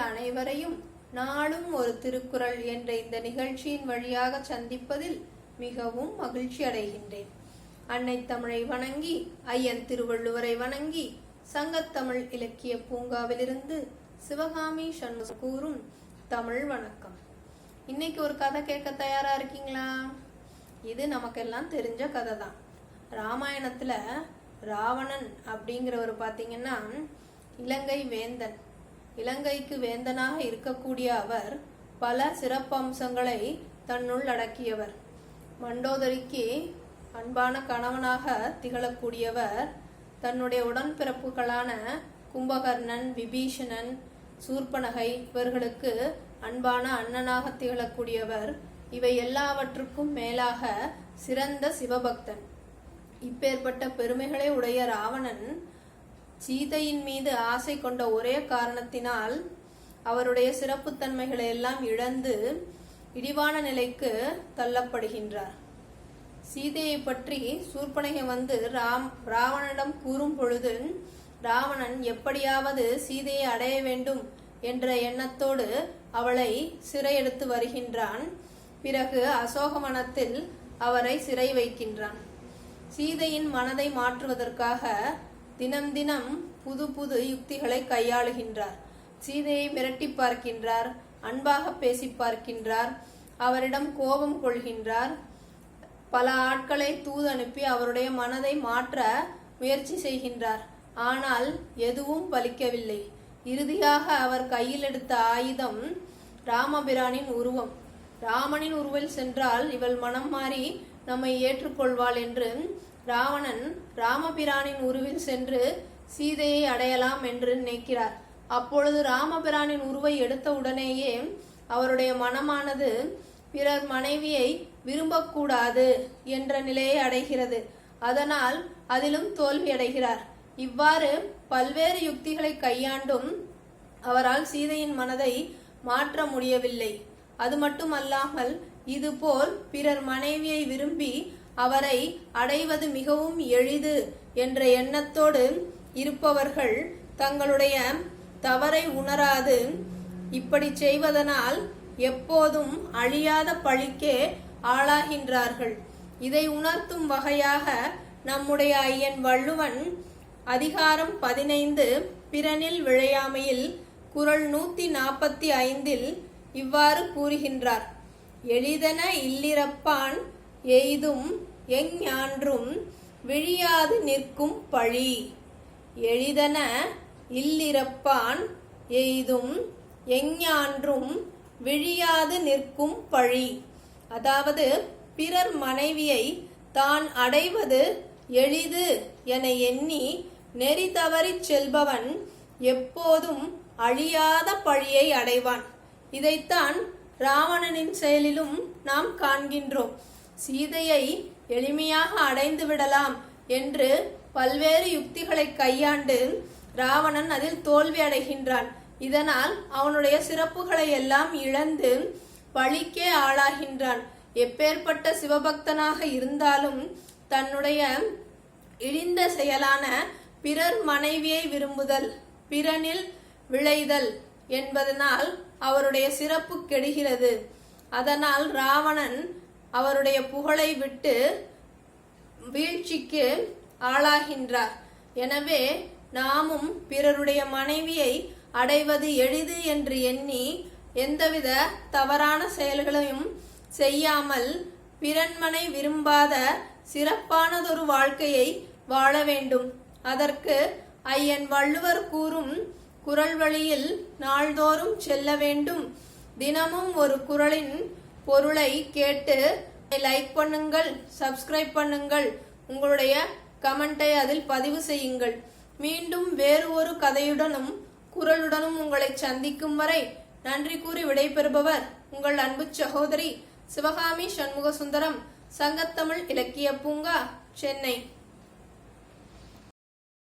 அனைவரையும் நாளும் ஒரு திருக்குறள் என்ற இந்த நிகழ்ச்சியின் வழியாக சந்திப்பதில் மிகவும் மகிழ்ச்சி அடைகின்றேன். அன்னை தமிழை வணங்கி, ஐயன் திருவள்ளுவரை வணங்கி, சங்கத்தமிழ் இலக்கிய பூங்காவிலிருந்து சிவகாமி சண்முகம் கூறும் தமிழ் வணக்கம். இன்னைக்கு ஒரு கதை கேட்க தயாரா இருக்கீங்களா? இது நமக்கெல்லாம் தெரிஞ்ச கதை தான். ராமாயணத்துல ராவணன் அப்படிங்கிறவர் பாத்தீங்கன்னா இலங்கை வேந்தன். இலங்கைக்கு வேந்தனாக இருக்கக்கூடிய அவர் பல சிறப்பம்சங்களை தன்னுள் அடக்கியவர். மண்டோதரிக்கு அன்பான கணவனாக திகழக்கூடியவர். தன்னுடைய உடன்பிறப்புகளான கும்பகர்ணன், விபீஷணன், சூர்பனகை இவர்களுக்கு அன்பான அண்ணனாக திகழக்கூடியவர். இவை எல்லாவற்றுக்கும் மேலாக சிறந்த சிவபக்தன். இப்பேற்பட்ட பெருமைகளை உடைய ராவணன் சீதையின் மீது ஆசை கொண்ட ஒரே காரணத்தினால் அவருடைய சிறப்புத்தன்மைகளை எல்லாம் இழந்து இழிவான நிலைக்கு தள்ளப்படுகின்றார். சீதையை பற்றி சூர்பனகை வந்து ராவணனிடம் கூறும் பொழுது ராவணன் எப்படியாவது சீதையை அடைய வேண்டும் என்ற எண்ணத்தோடு அவளை சிறையெடுத்து வருகின்றான். பிறகு அசோகவனத்தில் அவரை சிறை வைக்கின்றான். சீதையின் மனதை மாற்றுவதற்காக தினம் தினம் புது புது யுக்திகளை கையாளுகின்றார். சீதையை மிரட்டி பார்க்கின்றார், அன்பாக பேசி பார்க்கின்றார், அவரிடம் கோபம் கொள்கின்றார். பல ஆட்களை தூது அனுப்பி அவருடைய மனதை மாற்ற முயற்சி செய்கின்றார். ஆனால் எதுவும் பலிக்கவில்லை. இறுதியாக அவர் கையில் எடுத்த ஆயுதம் ராமபிரானின் உருவம். ராமனின் உருவில் சென்றால் இவள் மனம் மாறி நம்மை ஏற்றுக்கொள்வாள் என்று ராவணன் ராமபிரானின் உருவில் சென்று சீதையை அடையலாம் என்று நினைக்கிறார். அப்பொழுது ராமபிரானின் உருவை எடுத்த உடனேயே அவருடைய மனமானது பிறர் மனைவியை விரும்பக்கூடாது என்ற நிலையை அடைகிறது. அதனால் அதிலும் தோல்வி அடைகிறார். இவ்வாறு பல்வேறு யுக்திகளை கையாண்டும் அவரால் சீதையின் மனதை மாற்ற முடியவில்லை. அது மட்டுமல்லாமல் இதுபோல் பிறர் மனைவியை விரும்பி அவரை அடைவது மிகவும் எளிது என்ற எண்ணத்தோடு இருப்பவர்கள் தங்களுடைய தவறை உணராது இப்படி செய்வதனால் எப்போதும் அழியாத பழிக்கே ஆளாகின்றார்கள். இதை உணர்த்தும் வகையாக நம்முடைய ஐயன் வள்ளுவன் அதிகாரம் 15 பிறனில் விழையாமையில் குறள் 145 இவ்வாறு கூறுகின்றார். எளிதன இல்லிரப்பான் எய்தும் எஞ்ஞான்றும் விழியாது நிற்கும் பழி. எளிதன இல்லிரப்பான் எய்தும் எஞ்ஞான்றும் விழியாது நிற்கும் பழி. அதாவது பிறர் மனைவியை தான் அடைவது எளிது என எண்ணி நெறி தவறிச் செல்பவன் எப்போதும் அழியாத பழியை அடைவான். இதைத்தான் ராவணனின் செயலிலும் நாம் காண்கின்றோம். சீதையை எளிமையாக அடைந்து விடலாம் என்று பல்வேறு யுக்திகளை கையாண்டு ராவணன் அதில் தோல்வி அடைகின்றான். இதனால் அவனுடைய சிறப்புகளை எல்லாம் இழந்து பழிக்கே ஆளாகின்றான். எப்பேற்பட்ட சிவபக்தனாக இருந்தாலும் தன்னுடைய இழிந்த செயலான பிறர் மனைவியை விரும்புதல், பிறனில் விளைதல் என்பதனால் அவருடைய சிறப்பு கெடுகிறது. அதனால் ராவணன் அவருடைய புகழை விட்டு வீழ்ச்சிக்கு ஆளாகின்றார். எனவே நாமும் பிறருடைய மனைவியை அடைவது எளிது என்று எண்ணி எந்தவித தவறான செயல்களையும் செய்யாமல் பிறன்மனை விரும்பாத சிறப்பானதொரு வாழ்க்கையை வாழ வேண்டும். அதற்கு ஐயன் வள்ளுவர் கூறும் குறள் வழியில் நாள்தோறும் செல்ல வேண்டும். தினமும் ஒரு குறளின் பொருளை கேட்டு லைக் பண்ணுங்கள், சப்ஸ்கிரைப் பண்ணுங்கள், உங்களுடைய கமெண்டை அதில் பதிவு செய்யுங்கள். மீண்டும் வேறு ஒரு கதையுடனும் குறளுடனும் உங்களை சந்திக்கும் வரை நன்றி கூறி விடைபெறுபவர் உங்கள் அன்பு சகோதரி சிவகாமி சண்முக சுந்தரம், சங்கத்தமிழ் இலக்கிய பூங்கா, சென்னை.